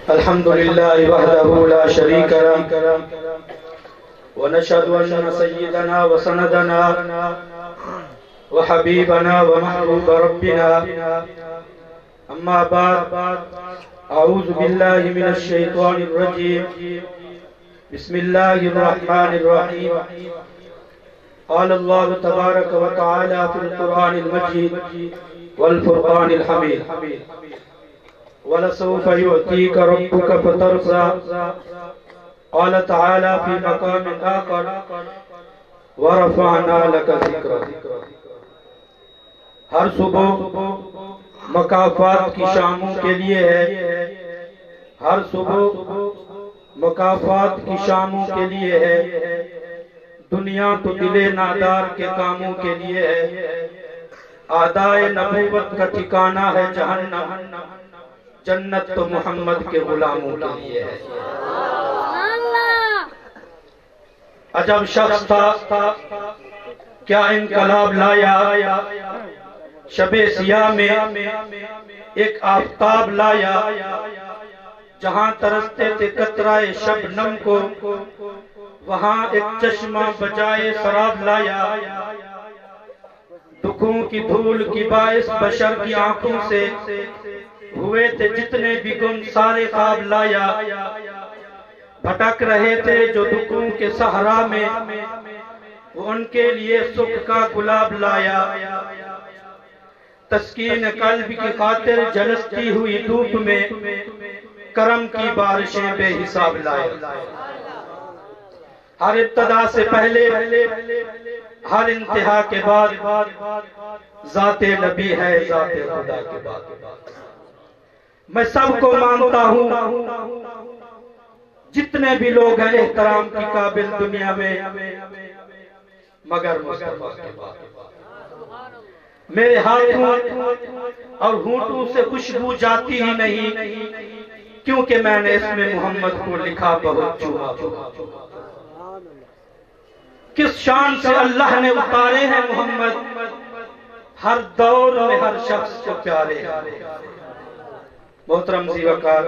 الحمد لله وحده لا شريك له ونشهد أن سيدنا وسندنا وحبيبنا ومحبوب ربنا أما بعد أعوذ بالله من الشيطان الرجيم بسم الله الرحمن الرحيم قال الله تبارك وتعالى في القرآن المجيد والفرقان الحميد ولسوف يؤتيك ربك فترضى قال تعالى في مقام آخر ورفعنا لك ذكرك. ہر صبح مکافات کی شاموں کے لیے ہے، ہر صبح مکافات کی شاموں کے لیے ہے. دنیا تو دل نادار کے کاموں کے لیے ہے. اعدائے نبوت کا ٹھکانہ ہے جہنم، جنت تو محمد کے غلاموں کے لیے ہے. عجب شخص تھا، کیا انقلاب لایا. شب سیاہ میں ایک آفتاب لایا. جہاں ترستے تھے قطرۂ شبنم کو، وہاں ایک چشمہ بجائے سراب لایا. دکھوں کی دھول کی باعث بشر کی آنکھوں سے ہوئے تھے جتنے بھی گم، سارے خواب لایا. بھٹک رہے تھے جو دکھوں کے صحرا میں، وہ ان کے لیے سکھ کا گلاب لایا. تسکین قلب کی خاطر جھلستی ہوئی دھوپ میں کرم کی بارشیں بے حساب لائے. ہر ابتدا سے پہلے ہر انتہا کے بعد ذات نبی ہے، ذات خدا کے بعد. میں سب کو مانتا ہوں، جتنے بھی لوگ ہیں احترام کی قابل دنیا میں، مگر مصطفیٰ کے بعد. میرے ہاتھوں اور ہونٹوں سے خوشبو جاتی ہی نہیں، کیونکہ میں نے اس میں محمد کو لکھا بہت چوما. کس شان سے اللہ نے اتارے ہیں محمد، ہر دور میں ہر شخص کو پیارے ہیں. محترم ذی وقار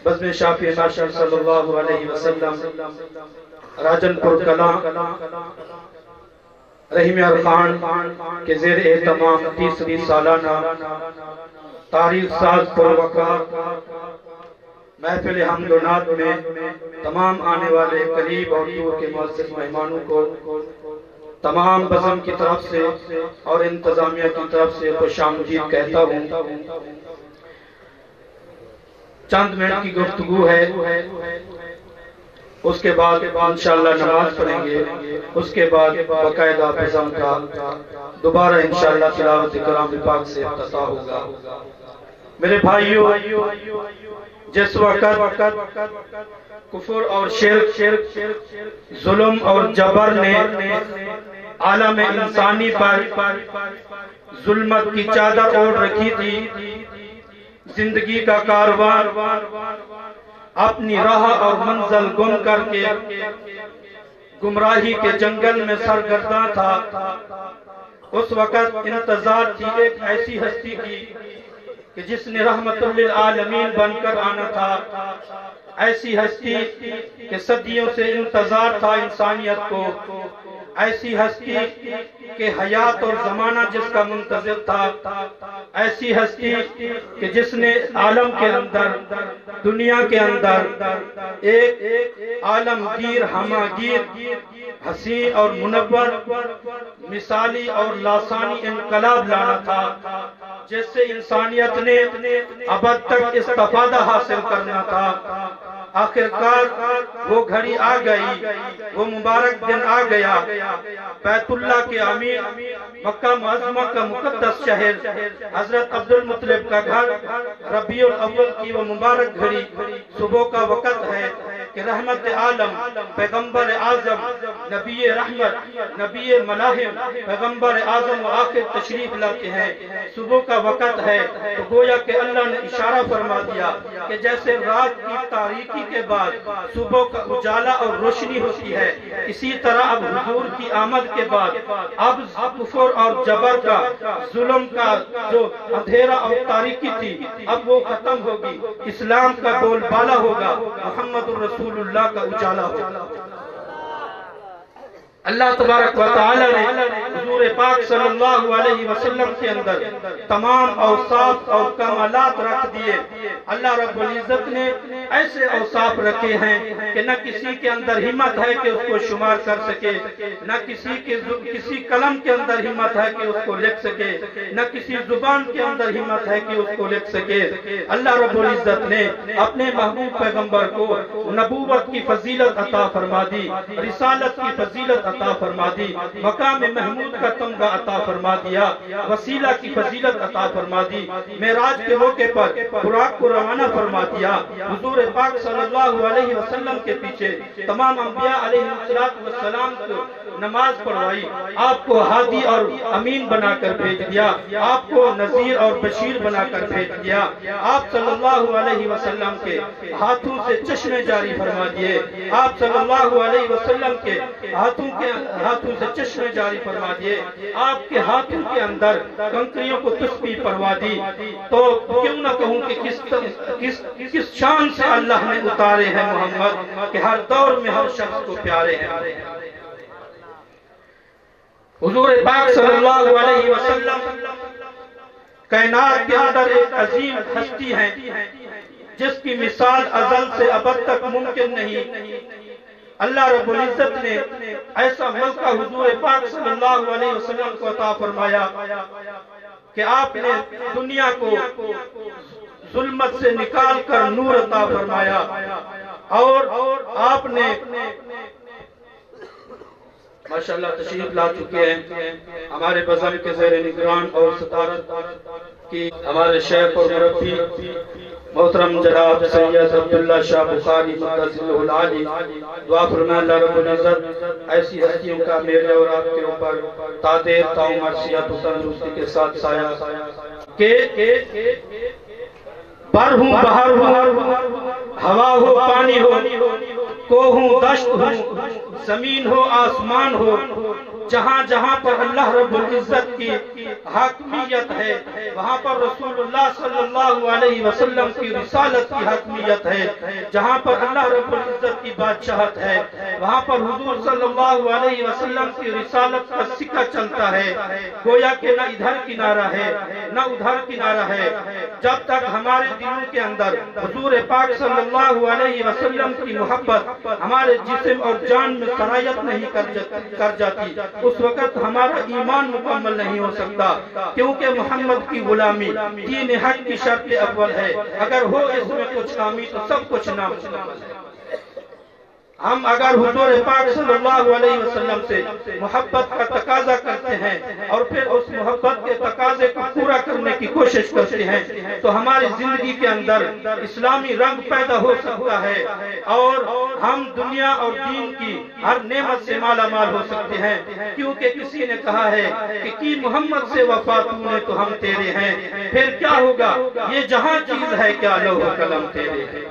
بزم شافی ناشر صلی اللہ علیہ وسلم، راجن پور کلاں رحیم ارخان کے زیر اہتمام 30ویں سالانہ تاریخ ساز پروقار محفل حمد و نعت میں تمام آنے والے قریب اور دور کے معزز مہمانوں کو تمام بزم کی طرف سے اور انتظامیہ کی طرف سے خوش آمدید کہتا ہوں. چند منٹ کی گفتگو ہے، اس کے بعد انشاءاللہ نماز پڑھیں گے. اس کے بعد باقاعدہ بزم کا دوبارہ انشاءاللہ تلاوت کلام پاک سے افتتاح ہوگا. میرے بھائیوں، جس وقت کفر اور شرک، ظلم اور جبر نے عالم انسانی پر ظلمت کی چادر اوڑھ رکھی تھی، زندگی کا کاروان اپنی راہ اور منزل گم کر کے گمراہی کے جنگل میں سرگرداں تھا، اس وقت انتظار تھی ایک ایسی ہستی کی کہ جس نے رحمت للعالمین بن کر آنا تھا. ایسی ہستی کہ صدیوں سے انتظار تھا انسانیت کو. ایسی ہستی کہ حیات اور زمانہ جس کا منتظر تھا. ایسی ہستی کہ جس نے عالم کے اندر، دنیا کے اندر ایک عالمگیر، ہماگیر، حسین اور منور، مثالی اور لاسانی انقلاب لانا تھا، جس سے انسانیت نے ابد تک استفادہ حاصل کرنا تھا. آخرکار وہ گھڑی آ گئی، وہ مبارک دن آ گیا. بیت اللہ کے امیر، مکہ معظمہ کا مقدس شہر، حضرت عبد المطلب کا گھر، ربیع الاول کی وہ مبارک گھڑی، صبح کا وقت ہے کہ رحمت عالم پیغمبر اعظم نبی رحمت، نبی ملاحم، پیغمبر اعظم و آخر تشریف لاتے ہیں، صبح کا وقت ہے تو گویا کہ اللہ نے اشارہ فرما دیا کہ جیسے رات کی تاریکی کے بعد صبح کا اجالا اور روشنی ہوتی ہے، اسی طرح اب حضور کی آمد کے بعد اب کفر اور جبر کا، ظلم کا جو اندھیرا اور تاریکی تھی اب وہ ختم ہوگی، اسلام کا بول بالا ہوگا، محمد الرسول اللہ کا اجالا ہوگا۔ اللہ تبارک و تعالی نے حضور پاک صلی اللہ علیہ وسلم کے اندر تمام اوصاف اور کمالات رکھ دیے۔ اللہ رب العزت نے ایسے اوصاف رکھے ہیں کہ نہ کسی کے اندر ہمت ہے کہ اس کو شمار کر سکے، نہ کسی قلم کے اندر ہمت ہے کہ اس کو لکھ سکے، نہ کسی زبان کے اندر ہمت ہے کہ اس کو لکھ سکے۔ اللہ رب العزت نے اپنے محبوب پیغمبر کو نبوت کی فضیلت عطا فرما دی، رسالت کی فضیلت عطا فرما دی، مقام محمود کا تمغہ عطا فرما دیا، وسیلہ کی فضیلت عطا فرما دی، معراج کے موقع پر براق کو روانہ فرما دیا۔ حضور پاک صلی اللہ علیہ وسلم کے پیچھے تمام انبیاء علیہ السلام کو نماز پڑھوائی، آپ کو ہادی اور امین بنا کر بھیج دیا، آپ کو نذیر اور بشیر بنا کر بھیج دیا، آپ صلی اللہ علیہ وسلم کے ہاتھوں سے چشمے جاری فرما دیے، آپ صلی اللہ علیہ وسلم کے ہاتھوں سے چشمے جاری فرما دیے، آپ کے ہاتھوں کے اندر کنکریوں کو تسبیح پڑھوا دی۔ تو کیوں نہ کہوں کہ کس شان سے اللہ نے اتارے ہیں محمد کہ ہر دور میں ہر شخص کو پیارے ہیں۔ حضور پاک صلی اللہ علیہ وسلم کائنات کے اندر ایک عظیم ہستی ہے جس کی مثال ازل سے ابد تک ممکن نہیں۔ اللہ رب العزت نے ایسا ملکہ حضور پاک صلی اللہ علیہ وسلم کو عطا فرمایا کہ آپ نے دنیا کو ظلمت سے نکال کر نور عطا فرمایا، اور آپ نے ماشاءاللہ تشریف لا چکے ہیں ہمارے بزم کے زیر نگران اور صدارت کی ہمارے شیخ اور مربی محترم جناب سید عبداللہ شاہ بخاری مقدسہ العالی۔ دعا فرمائے اللہ رب العزت ایسی ہستیوں کا میرے اور آپ کے اوپر تادیر تاؤمر صحت و تندرستی کے ساتھ سایہ کہ بر ہوں بہر ہوں، ہوا ہو پانی ہو، کوہ ہوں دشت ہوں، زمین ہو آسمان ہو، جہاں جہاں پر اللہ رب العزت کی حاکمیت ہے وہاں پر رسول اللہ صلی اللہ علیہ وسلم کی رسالت کی حاکمیت ہے، جہاں پر اللہ رب العزت کی بادشاہت ہے وہاں پر حضور صلی اللہ علیہ وسلم کی رسالت کا سکہ چلتا ہے۔ گویا کہ نہ ادھر کنارہ ہے نہ ادھر کنارہ ہے، جب تک ہمارے دلوں کے اندر حضور پاک صلی اللہ علیہ وسلم کی محبت ہمارے جسم اور جان میں سرایت نہیں کر جاتی، اس وقت ہمارا ایمان مکمل نہیں ہو سکتا، کیونکہ محمد کی غلامی دین حق کی شرط اول ہے، اگر ہو اس میں کچھ کامی تو سب کچھ نامکمل ہے۔ ہم اگر حضور پاک صلی اللہ علیہ وسلم سے محبت کا تقاضا کرتے ہیں اور پھر اس محبت کے تقاضے کو پورا کرنے کی کوشش کرتے ہیں تو ہماری زندگی کے اندر اسلامی رنگ پیدا ہو سکتا ہے اور ہم دنیا اور دین کی ہر نعمت سے مالا مال ہو سکتے ہیں، کیونکہ کسی نے کہا ہے کہ کی محمد سے وفا تو نے تو ہم تیرے ہیں، پھر کیا ہوگا یہ جہاں چیز ہے کیا لوح قلم تیرے ہیں۔